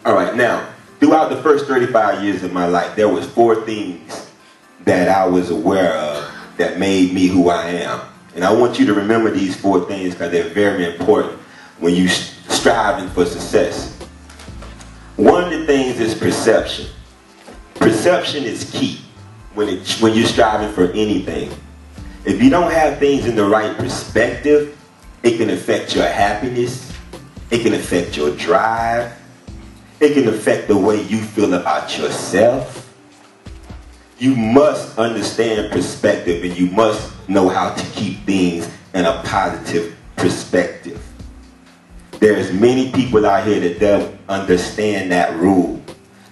All right, now, throughout the first 35 years of my life, there was 4 things that I was aware of that made me who I am. And I want you to remember these 4 things because they're very important when you're striving for success. One of the things is perception. Perception is key when you're striving for anything. If you don't have things in the right perspective, it can affect your happiness, it can affect your drive, it can affect the way you feel about yourself. You must understand perspective, and you must know how to keep things in a positive perspective. There's many people out here that don't understand that rule.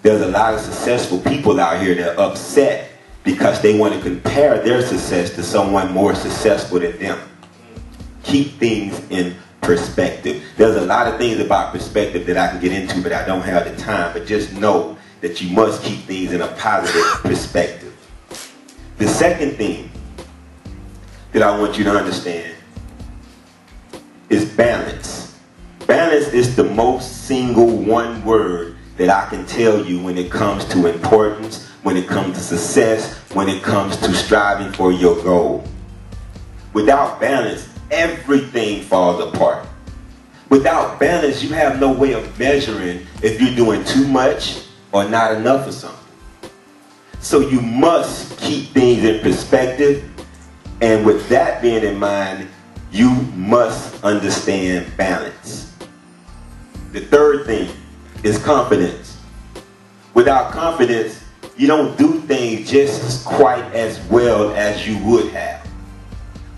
There's a lot of successful people out here that are upset because they want to compare their success to someone more successful than them. Keep things in perspective. There's a lot of things about perspective that I can get into, but I don't have the time. But just know that you must keep things in a positive perspective. The second thing that I want you to understand is balance. Balance is the most single one word that I can tell you when it comes to importance, when it comes to success, when it comes to striving for your goal. Without balance, everything falls apart. Without balance, you have no way of measuring if you're doing too much or not enough of something. So you must keep things in perspective, and with that being in mind, you must understand balance. The third thing is confidence. Without confidence, you don't do things just quite as well as you would have.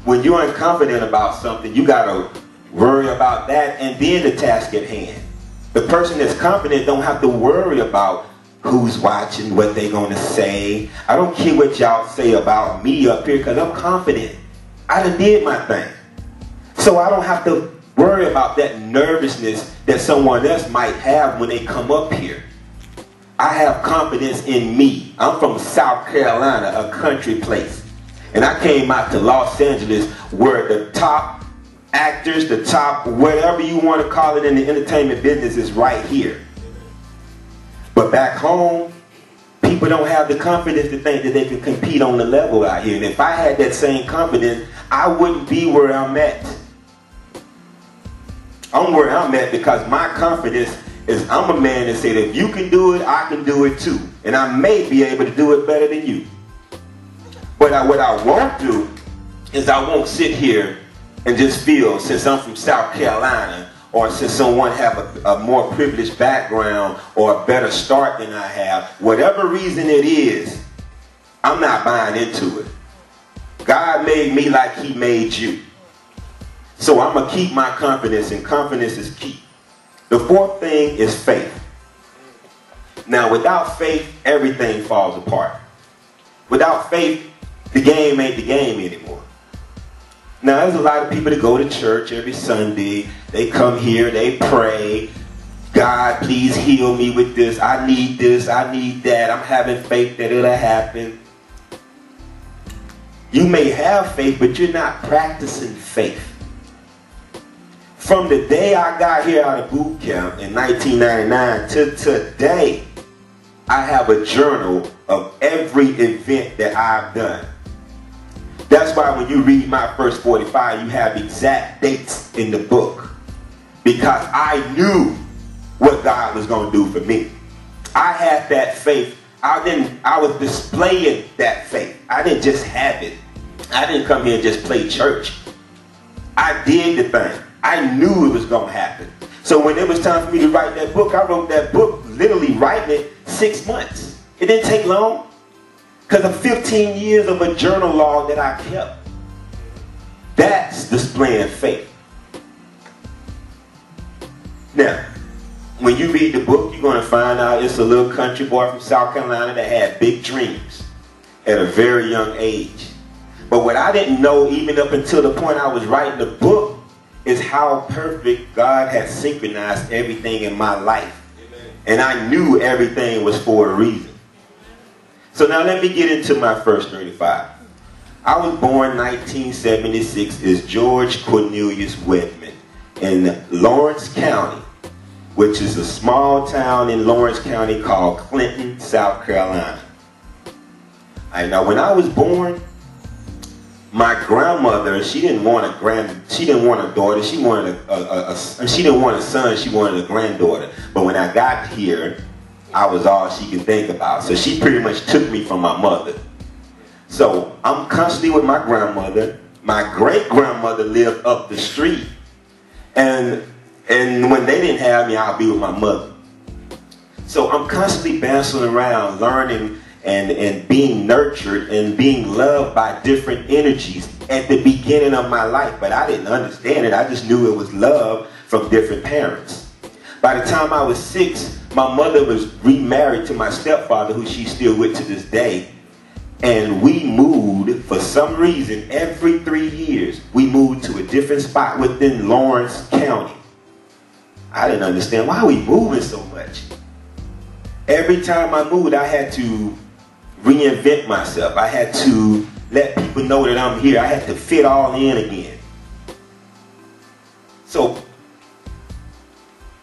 When you're unconfident about something, you got to worry about that and then the task at hand. The person that's confident don't have to worry about who's watching, what they're going to say. I don't care what y'all say about me up here because I'm confident. I done did my thing. So I don't have to worry about that nervousness that someone else might have when they come up here. I have confidence in me. I'm from South Carolina, a country place. And I came out to Los Angeles where the top actors, the top whatever you want to call it in the entertainment business is right here. But back home, people don't have the confidence to think that they can compete on the level out here. And if I had that same confidence, I wouldn't be where I'm at. I'm where I'm at because my confidence is I'm a man that said if you can do it, I can do it too. And I may be able to do it better than you. But what I won't do is I won't sit here and just feel since I'm from South Carolina or since someone have a more privileged background or a better start than I have, whatever reason it is, I'm not buying into it. God made me like he made you. So I'm going to keep my confidence, and confidence is key. The fourth thing is faith. Now, without faith, everything falls apart. Without faith, the game ain't the game anymore. Now, there's a lot of people that go to church every Sunday. They come here, they pray. God, please heal me with this. I need that. I'm having faith that it'll happen. You may have faith, but you're not practicing faith. From the day I got here out of boot camp in 1999 to today, I have a journal of every event that I've done. That's why when you read my first 45, you have exact dates in the book. Because I knew what God was going to do for me. I had that faith. I was displaying that faith. I didn't just have it. I didn't come here and just play church. I did the thing. I knew it was going to happen. So when it was time for me to write that book, I wrote that book literally writing it 6 months. It didn't take long. Because of 15 years of a journal log that I kept. That's displaying faith. Now, when you read the book, you're going to find out it's a little country boy from South Carolina that had big dreams at a very young age. But what I didn't know even up until the point I was writing the book is how perfect God had synchronized everything in my life. Amen. And I knew everything was for a reason. So now let me get into my first 35. I was born 1976 as George Cornelius Wedman in Lawrence County, which is a small town in Lawrence County called Clinton, South Carolina. Now, when I was born, my grandmother, she didn't want a daughter. She wanted she didn't want a son. She wanted a granddaughter. But when I got here, I was all she could think about. So she pretty much took me from my mother. So I'm constantly with my grandmother. My great-grandmother lived up the street. And when they didn't have me, I'll be with my mother. So I'm constantly bouncing around, learning and being nurtured and being loved by different energies at the beginning of my life. But I didn't understand it. I just knew it was love from different parents. By the time I was 6, my mother was remarried to my stepfather, who she's still with to this day. And we moved, for some reason, every 3 years, we moved to a different spot within Lawrence County. I didn't understand, why are we moving so much? Every time I moved, I had to reinvent myself. I had to let people know that I'm here. I had to fit all in again. So,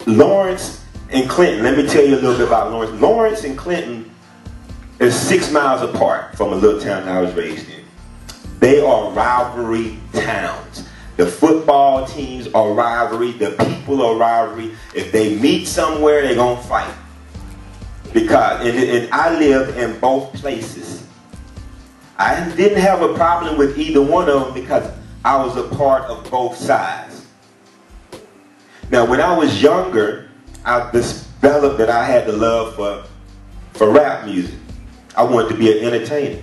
Lawrence and Clinton, let me tell you a little bit about Lawrence. Lawrence and Clinton is 6 miles apart from a little town I was raised in. They are rivalry towns. The football teams are rivalry. The people are rivalry. If they meet somewhere, they're going to fight. Because, and I lived in both places. I didn't have a problem with either one of them because I was a part of both sides. Now, when I was younger, I developed that I had the love for rap music. I wanted to be an entertainer.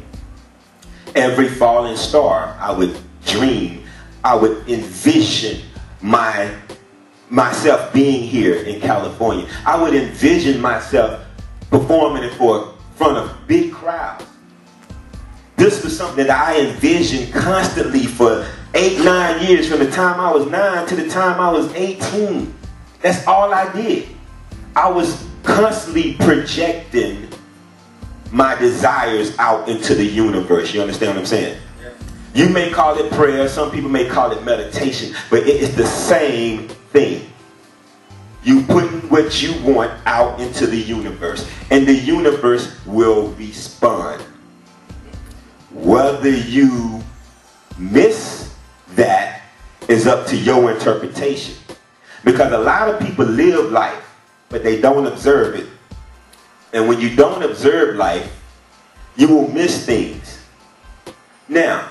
Every falling star, I would dream. I would envision myself being here in California. I would envision myself performing in front of big crowds. This was something that I envisioned constantly for 8, 9 years, from the time I was 9 to the time I was 18. That's all I did. I was constantly projecting my desires out into the universe. You understand what I'm saying? Yeah. You may call it prayer, some people may call it meditation, but it is the same thing. You put what you want out into the universe, and the universe will respond. Whether you miss that is up to your interpretation. Because a lot of people live life, but they don't observe it. And when you don't observe life, you will miss things. Now,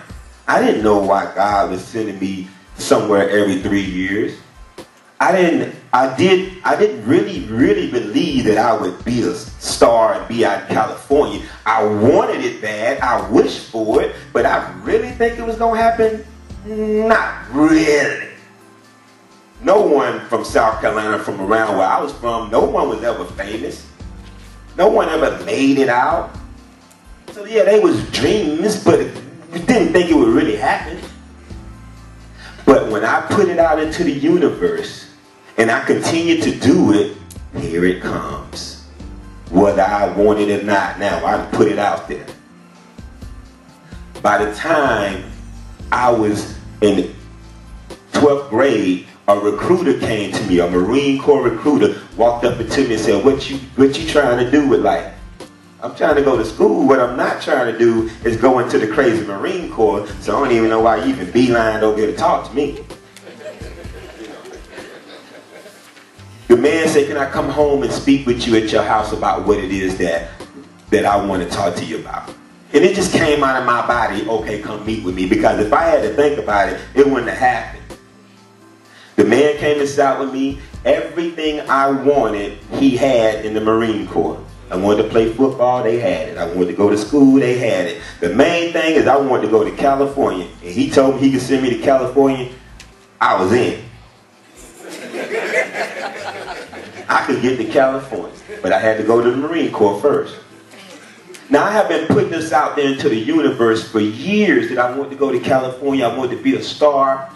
I didn't know why God was sending me somewhere every 3 years. I didn't really believe that I would be a star and be out in California. I wanted it bad. I wished for it, but I really think it was going to happen? Not really. No one from South Carolina, from around where I was from, no one was ever famous. No one ever made it out. So yeah, they was dreams, but you didn't think it would really happen. But when I put it out into the universe, and I continue to do it, here it comes. Whether I want it or not, now I put it out there. By the time I was in 12th grade, a recruiter came to me, a Marine Corps recruiter, walked up to me and said, what you trying to do with life? I'm trying to go to school. What I'm not trying to do is go into the crazy Marine Corps, so I don't even know why you even beelined over here to talk to me. The man said, can I come home and speak with you at your house about what it is that I want to talk to you about? And it just came out of my body, okay, come meet with me. Because if I had to think about it, it wouldn't have happened. The man came and sat with me. Everything I wanted, he had in the Marine Corps. I wanted to play football, they had it. I wanted to go to school, they had it. The main thing is I wanted to go to California. And he told me he could send me to California. I was in. I could get to California, but I had to go to the Marine Corps first. Now, I have been putting this out there into the universe for years that I wanted to go to California. I wanted to be a star.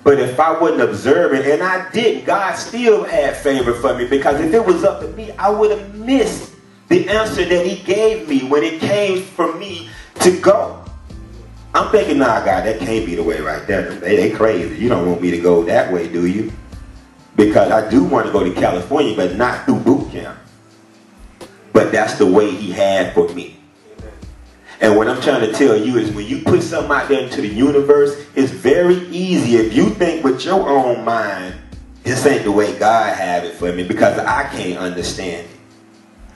But if I wasn't observing, and I didn't, God still had favor for me, because if it was up to me, I would have missed the answer that he gave me when it came for me to go. I'm thinking, nah, God, that can't be the way right there. They crazy. You don't want me to go that way, do you? because I do want to go to California, but not through boot camp. But that's the way he had for me. And what I'm trying to tell you is when you put something out there into the universe, it's very easy if you think with your own mind, this ain't the way God had it for me, because I can't understand it.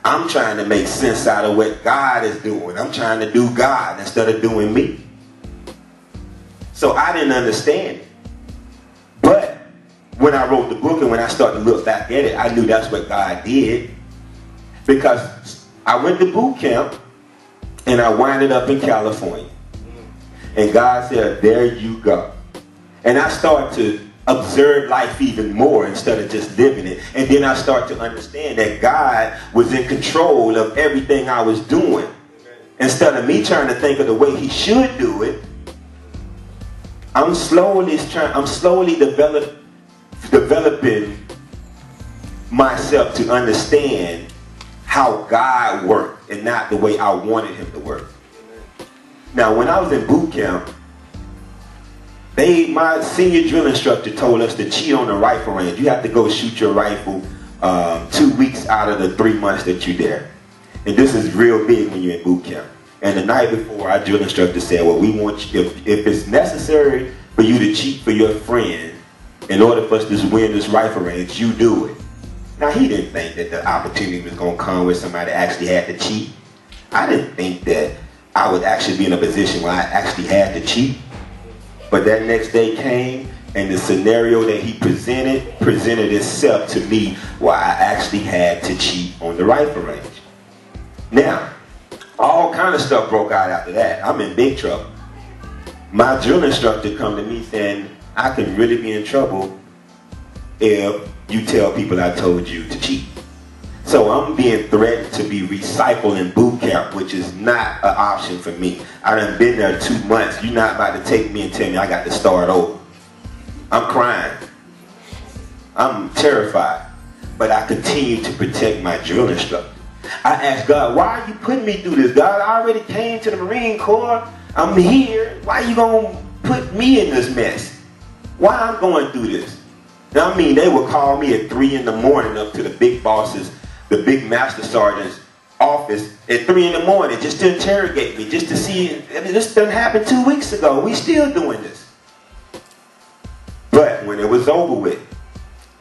I'm trying to make sense out of what God is doing. I'm trying to do God instead of doing me. So I didn't understand it. But when I wrote the book and when I started to look back at it, I knew that's what God did. Because I went to boot camp and I winded up in California. And God said, there you go. And I started to observe life even more instead of just living it. And then I started to understand that God was in control of everything I was doing. Instead of me trying to think of the way he should do it, I'm slowly developing myself to understand how God worked and not the way I wanted him to work. Now, when I was in boot camp, my senior drill instructor told us to cheat on the rifle range. You have to go shoot your rifle 2 weeks out of the 3 months that you're there. And this is real big when you're in boot camp. And the night before, our drill instructor said, well, we want you, if it's necessary for you to cheat for your friend in order for us to win this rifle range, you do it. Now, he didn't think that the opportunity was going to come where somebody actually had to cheat. I didn't think that I would actually be in a position where I actually had to cheat. But that next day came, and the scenario that he presented itself to me where I actually had to cheat on the rifle range. Now, all kind of stuff broke out after that. I'm in big trouble. My drill instructor come to me saying, I can really be in trouble if you tell people I told you to cheat. So I'm being threatened to be recycled in boot camp, which is not an option for me. I done been there 2 months. You're not about to take me and tell me I got to start over. I'm crying. I'm terrified. But I continue to protect my drill instructor. I asked God, why are you putting me through this? God, I already came to the Marine Corps. I'm here. Why are you going to put me in this mess? Why I'm going through this? Now, I mean, they would call me at 3 in the morning up to the big bosses, the big master sergeant's office at 3 in the morning just to interrogate me, just to see. I mean, this done happened 2 weeks ago. We still doing this. But when it was over with,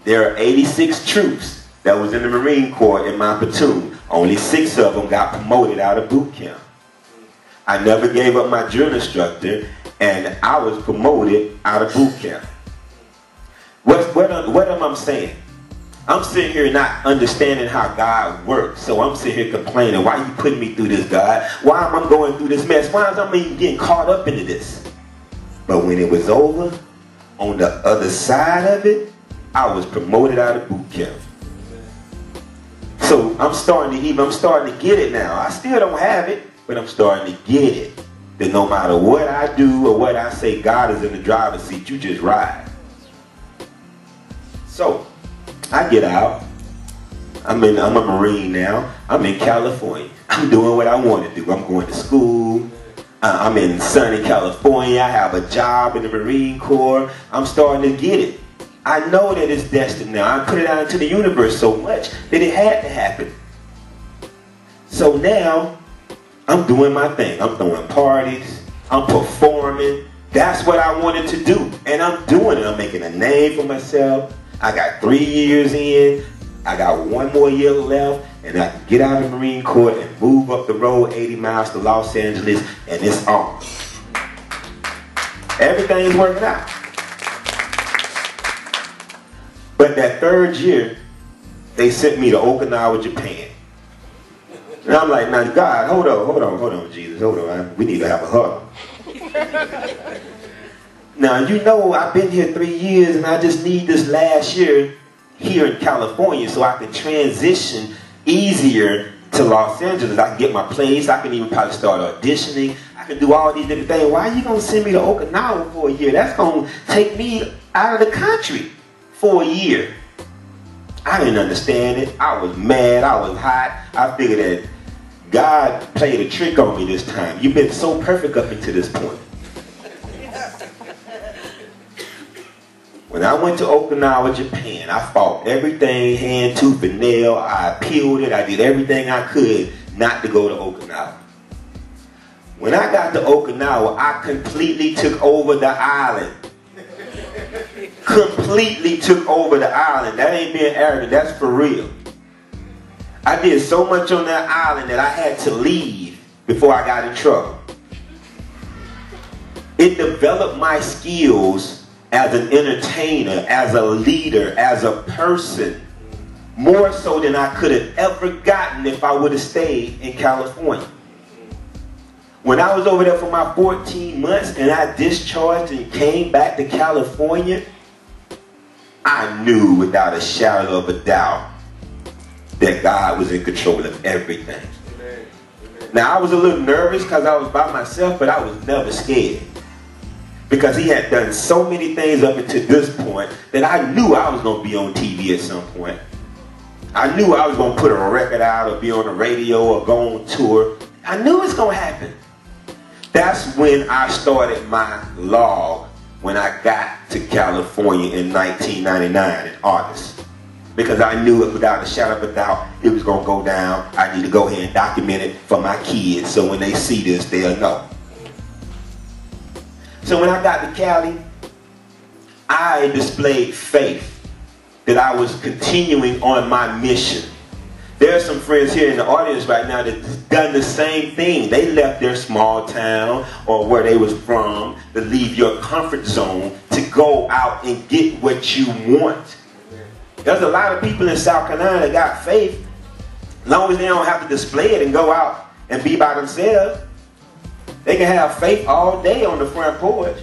there are 86 troops that was in the Marine Corps in my platoon. Only 6 of them got promoted out of boot camp. I never gave up my drill instructor, and I was promoted out of boot camp. What am I saying? I'm sitting here not understanding how God works. So I'm sitting here complaining, why are you putting me through this, God? Why am I going through this mess? Why am I even getting caught up into this? But when it was over, on the other side of it, I was promoted out of boot camp. So I'm starting to get it now. I still don't have it, but I'm starting to get it. That no matter what I do or what I say, God is in the driver's seat. You just ride. So I get out. I'm a Marine now. I'm in California. I'm doing what I want to do. I'm going to school. I'm in sunny California. I have a job in the Marine Corps. I'm starting to get it. I know that it's destined now. I put it out into the universe so much that it had to happen. So now I'm doing my thing. I'm throwing parties. I'm performing. That's what I wanted to do. And I'm doing it. I'm making a name for myself. I got 3 years in. I got 1 more year left. And I can get out of the Marine Corps and move up the road 80 miles to Los Angeles. And it's on. Everything is working out. But that 3rd year, they sent me to Okinawa, Japan. And I'm like, now God, hold on, Jesus, hold on. We need to have a hug. Now, you know, I've been here 3 years and I just need this last year here in California so I can transition easier to Los Angeles. I can get my place. I can even probably start auditioning. I can do all these different things. Why are you going to send me to Okinawa for a year? That's going to take me out of the country for a year. I didn't understand it. I was mad. I was hot. I figured that God played a trick on me this time. You've been so perfect up until this point. When I went to Okinawa, Japan, I fought everything hand, tooth, and nail. I peeled it. I did everything I could not to go to Okinawa. When I got to Okinawa, I completely took over the island. Completely took over the island. That ain't being arrogant. That's for real. I did so much on that island that I had to leave before I got in trouble. It developed my skills as an entertainer, as a leader, as a person, more so than I could have ever gotten if I would have stayed in California. When I was over there for my 14 months and I discharged and came back to California, I knew without a shadow of a doubt that God was in control of everything. Amen. Amen. Now I was a little nervous because I was by myself, but I was never scared. Because he had done so many things up until this point that I knew I was going to be on TV at some point. I knew I was going to put a record out or be on the radio or go on tour. I knew it was going to happen. That's when I started my log when I got to California in 1999 in August. Because I knew it without a shadow of a doubt it was going to go down. I need to go ahead and document it for my kids so when they see this, they'll know. So when I got to Cali, I displayed faith that I was continuing on my mission. There are some friends here in the audience right now that's done the same thing. They left their small town or where they was from to leave your comfort zone to go out and get what you want. There's a lot of people in South Carolina that got faith. As long as they don't have to display it and go out and be by themselves. They can have faith all day on the front porch.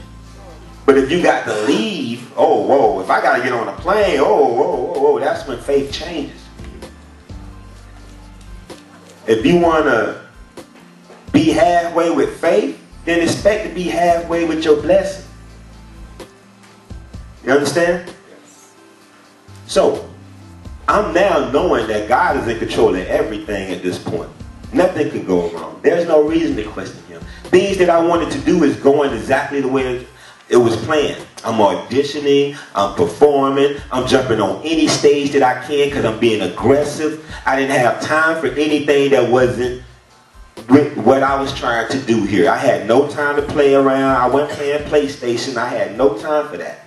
But if you got to leave, oh, whoa, if I got to get on a plane, oh, whoa, whoa, whoa, that's when faith changes. If you want to be halfway with faith, then expect to be halfway with your blessing. You understand? Yes. So, I'm now knowing that God is in control of everything at this point. Nothing can go wrong. There's no reason to question him. Things that I wanted to do is going exactly the way it was planned. I'm auditioning, I'm performing, I'm jumping on any stage that I can because I'm being aggressive. I didn't have time for anything that wasn't with what I was trying to do here. I had no time to play around. I wasn't playing PlayStation. I had no time for that.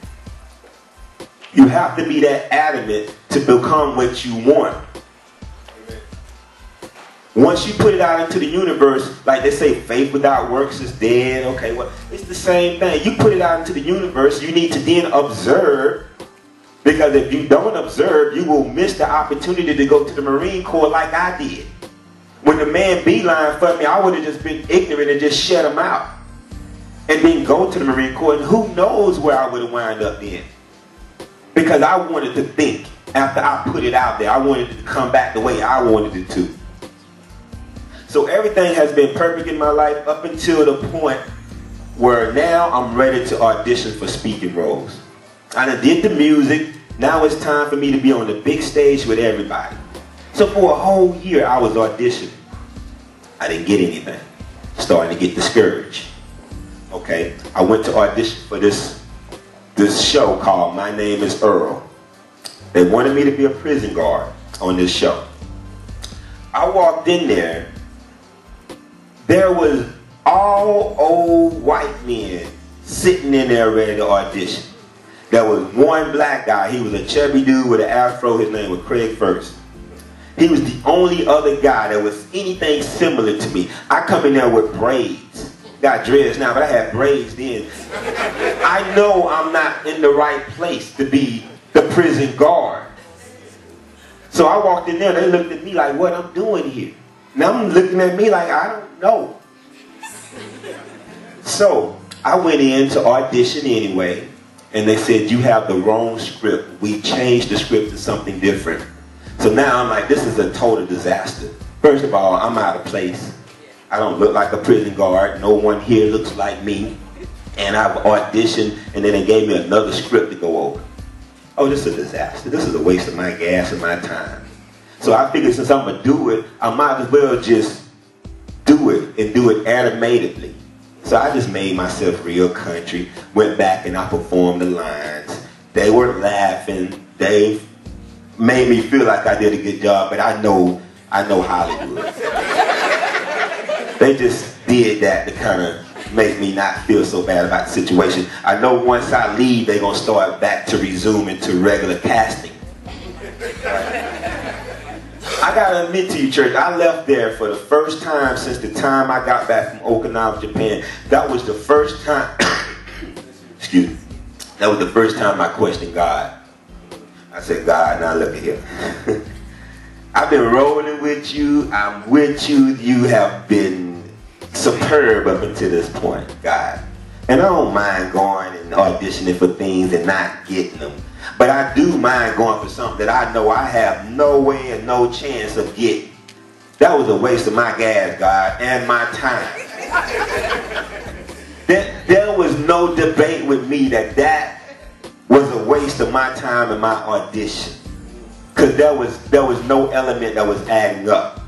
You have to be that adamant to become what you want. Once you put it out into the universe, like they say, faith without works is dead. Okay, well, it's the same thing. You put it out into the universe, you need to then observe. Because if you don't observe, you will miss the opportunity to go to the Marine Corps like I did. When the man beeline for me, I would have just been ignorant and just shut him out. And then go to the Marine Corps, and who knows where I would have wound up then. Because I wanted to think. After I put it out there, I wanted it to come back the way I wanted it to. So everything has been perfect in my life up until the point where now I'm ready to audition for speaking roles. I done did the music. Now it's time for me to be on the big stage with everybody. So for a whole year I was auditioning. I didn't get anything. Starting to get discouraged. Okay, I went to audition for this show called My Name is Earl. They wanted me to be a prison guard on this show. I walked in there. There was all old white men sitting in there ready to audition. There was one black guy. He was a chubby dude with an afro. His name was Craig First. He was the only other guy that was anything similar to me. I come in there with braids. Got dreads now, but I had braids then. I know I'm not in the right place to be the prison guard. So I walked in there, they looked at me like, what I'm doing here? Now I'm looking at me like, I don't know. So I went in to audition anyway, and they said, you have the wrong script. We changed the script to something different. So now I'm like, this is a total disaster. First of all, I'm out of place. I don't look like a prison guard. No one here looks like me. And I've auditioned, and then they gave me another script to go over. Oh, this is a disaster. This is a waste of my gas and my time. So I figured since I'm going to do it, I might as well just do it and do it animatedly. So I just made myself real country, went back and I performed the lines. They were laughing. They made me feel like I did a good job, but I know Hollywood. They just did that to kind of make me not feel so bad about the situation. I know once I leave, they're going to start back to resuming to regular casting. I gotta admit to you, church, I left there for the first time since the time I got back from Okinawa, Japan. That was the first time, excuse me, that was the first time I questioned God. I said, God, now look at here. I've been rolling with you, I'm with you, you have been superb up until this point, God. And I don't mind going and auditioning for things and not getting them. But I do mind going for something that I know I have no way and no chance of getting. That was a waste of my gas, God, and my time. There was no debate with me that was a waste of my time and my audition. Because there was no element that was adding up.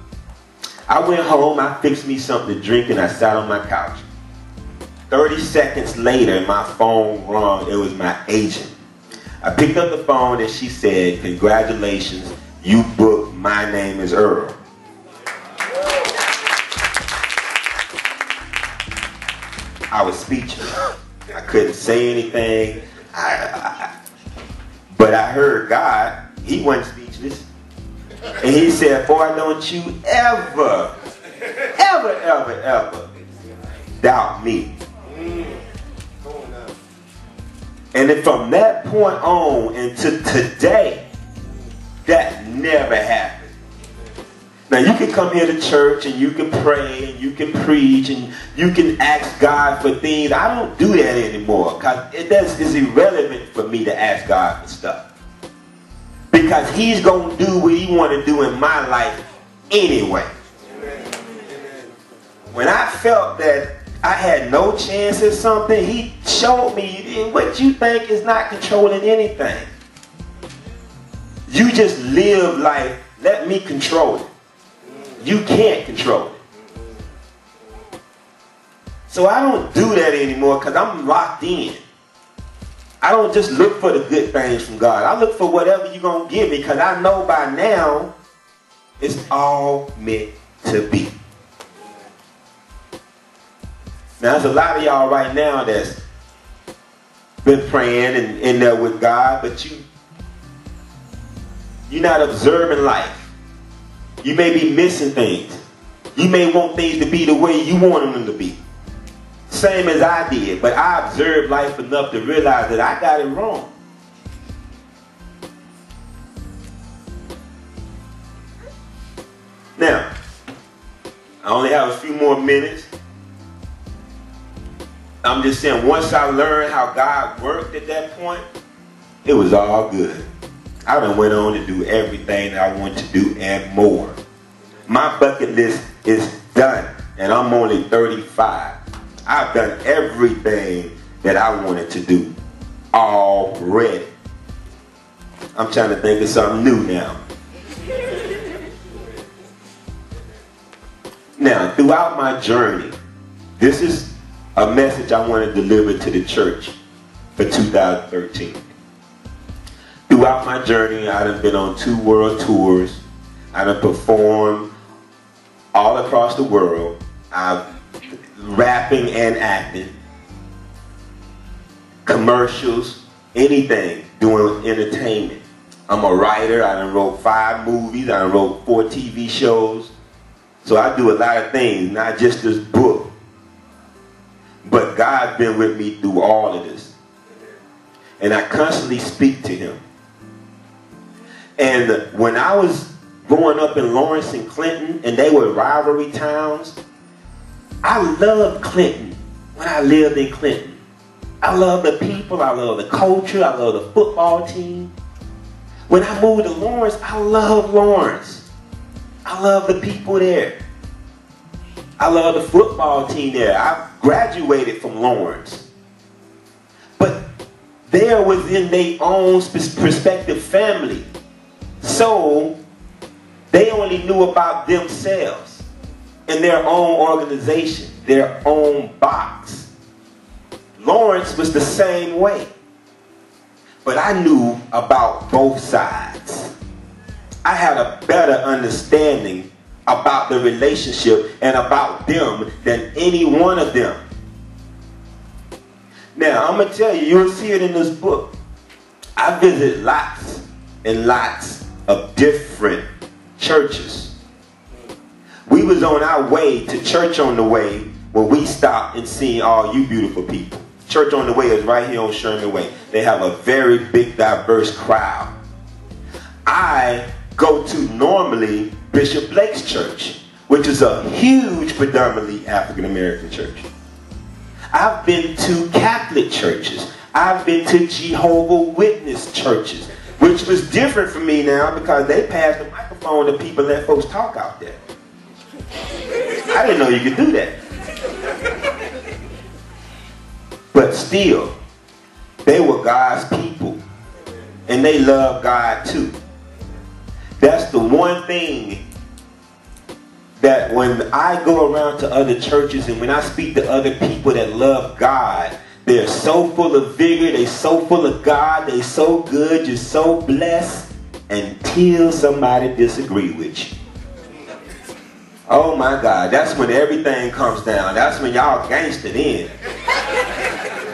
I went home, I fixed me something to drink, and I sat on my couch. 30 seconds later, my phone rang. It was my agent. I picked up the phone and she said, congratulations, you booked My Name is Earl. I was speechless. I couldn't say anything. But I heard God, he wasn't speechless. And he said, boy, don't you ever doubt me. And then from that point on into today, that never happened. Now you can come here to church and you can pray and you can preach and you can ask God for things. I don't do that anymore because it's irrelevant for me to ask God for stuff. Because he's going to do what he wants to do in my life anyway. When I felt that I had no chance at something, he showed me what you think is not controlling anything. You just live life, let me control it. You can't control it. So I don't do that anymore because I'm locked in. I don't just look for the good things from God. I look for whatever you're going to give me because I know by now it's all meant to be. Now, there's a lot of y'all right now that's been praying and in there with God, but you're not observing life. You may be missing things. You may want things to be the way you want them to be. Same as I did, but I observed life enough to realize that I got it wrong. Now, I only have a few more minutes. I'm just saying, once I learned how God worked at that point, it was all good. I done went on to do everything that I wanted to do and more. My bucket list is done, and I'm only 35. I've done everything that I wanted to do already. I'm trying to think of something new now. Now, throughout my journey, this is a message I want to deliver to the church for 2013. Throughout my journey, I've been on 2 world tours. I've performed all across the world. I've rapping and acting, commercials, anything, doing entertainment. I'm a writer. I done wrote 5 movies. I done wrote 4 TV shows. So I do a lot of things, not just this book. But God's been with me through all of this. And I constantly speak to him. And when I was growing up in Lawrence and Clinton, and they were rivalry towns, I loved Clinton when I lived in Clinton. I love the people, I love the culture, I love the football team. When I moved to Lawrence, I love Lawrence. I love the people there. I love the football team there. I graduated from Lawrence. But they was in their own prospective family. So they only knew about themselves and their own organization, their own box. Lawrence was the same way. but I knew about both sides. I had a better understanding about the relationship and about them than any one of them. Now, I'm going to tell you, you'll see it in this book. I visit lots and lots of different churches. We was on our way to Church on the Way when we stopped and seen all you beautiful people. Church on the Way is right here on Sherman Way. They have a very big, diverse crowd. I go to normally Bishop Blake's church, which is a huge, predominantly African-American church. I've been to Catholic churches. I've been to Jehovah's Witness churches, which was different for me now because they passed the microphone to people and let folks talk out there. I didn't know you could do that. But still, they were God's people, and they loved God too. That's the one thing that when I go around to other churches and when I speak to other people that love God, they're so full of vigor, they're so full of God, they're so good, you're so blessed, until somebody disagree with you. Oh my God, that's when everything comes down. That's when y'all gangster then.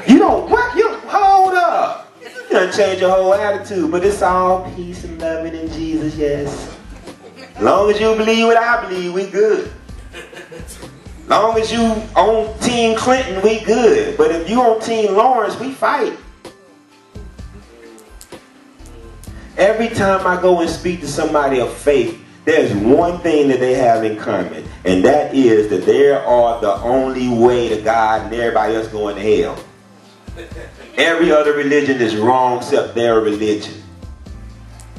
You don't, what? You, hold up. You done change your whole attitude, but it's all peace and loving in Jesus, yes. Long as you believe what I believe, we good. Long as you on Team Clinton, we good. But if you on Team Lawrence, we fight. Every time I go and speak to somebody of faith, there's one thing that they have in common, and that is that they are the only way to God and everybody else going to hell. Every other religion is wrong except their religion.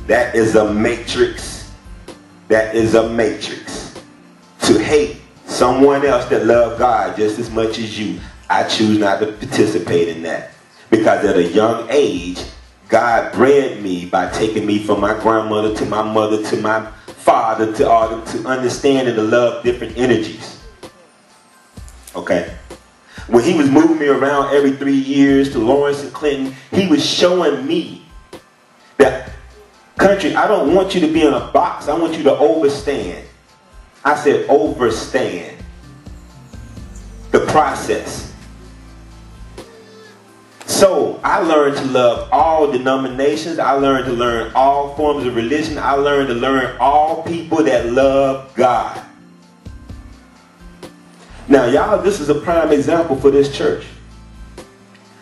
That is a matrix. That is a matrix. To hate someone else that loves God just as much as you, I choose not to participate in that. Because at a young age, God bred me by taking me from my grandmother to my mother to my father to all them to understand and to love different energies. Okay? When he was moving me around every 3 years to Lawrence and Clinton, he was showing me that, country, I don't want you to be in a box. I want you to overstand. I said overstand the process. So I learned to love all denominations. I learned to learn all forms of religion. I learned to learn all people that love God. Now, y'all, this is a prime example for this church.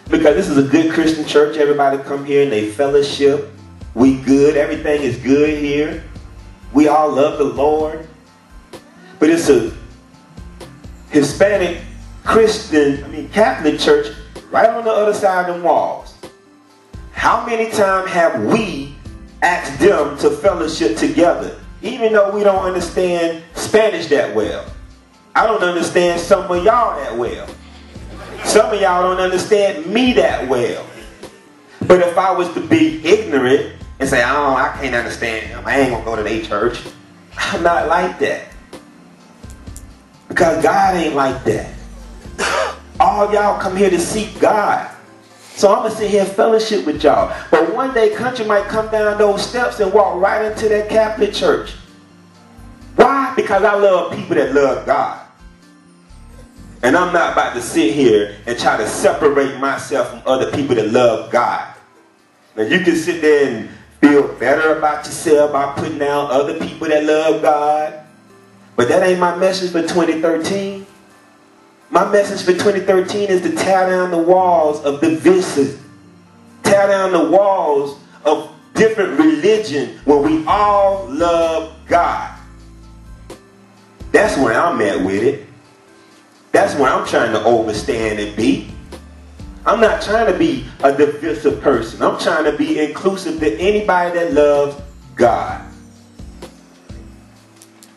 Because this is a good Christian church. Everybody come here and they fellowship. We good. Everything is good here. We all love the Lord. But it's a Hispanic Christian, Catholic church right on the other side of the walls. How many times have we asked them to fellowship together, even though we don't understand Spanish that well? I don't understand some of y'all that well. Some of y'all don't understand me that well. But if I was to be ignorant and say, oh, I can't understand him, I ain't going to go to their church, I'm not like that. Because God ain't like that. All y'all come here to seek God. So I'm going to sit here and fellowship with y'all. But one day, country might come down those steps and walk right into that Catholic church. Why? Because I love people that love God. And I'm not about to sit here and try to separate myself from other people that love God. Now you can sit there and feel better about yourself by putting down other people that love God. But that ain't my message for 2013. My message for 2013 is to tear down the walls of division. Tear down the walls of different religion when we all love God. That's where I'm at with it. That's where I'm trying to overstand and be. I'm not trying to be a divisive person. I'm trying to be inclusive to anybody that loves God.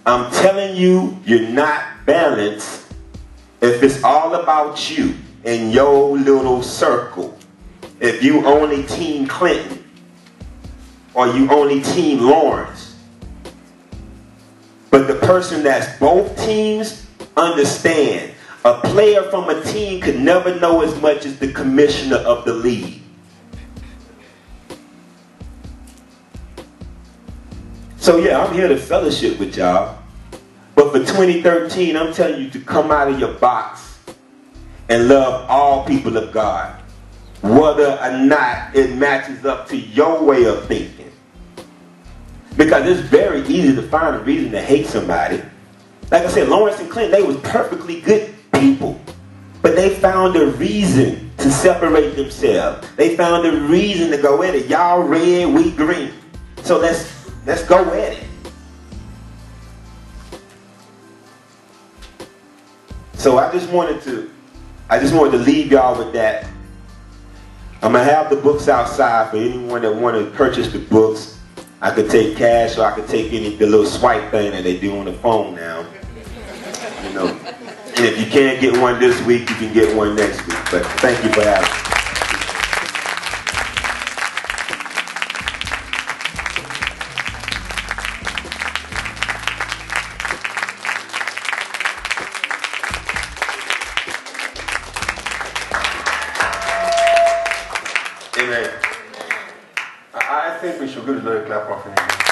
I'm telling you, you're not balanced if it's all about you in your little circle. If you only Team Clinton or you only Team Lawrence. But the person that's both teams understand. A player from a team could never know as much as the commissioner of the league. So yeah, I'm here to fellowship with y'all. But for 2013, I'm telling you to come out of your box and love all people of God, whether or not it matches up to your way of thinking. Because it's very easy to find a reason to hate somebody. Like I said, Lawrence and Clinton, they was perfectly good people. But they found a reason to separate themselves. They found a reason to go at it. Y'all red, we green. So let's go at it. So I just wanted to leave y'all with that. I'm gonna have the books outside for anyone that want to purchase the books. I could take cash, or I could take the little swipe thing that they do on the phone now. You know. And if you can't get one this week, you can get one next week. But thank you for having me. Amen. I think we should give a little clap of him.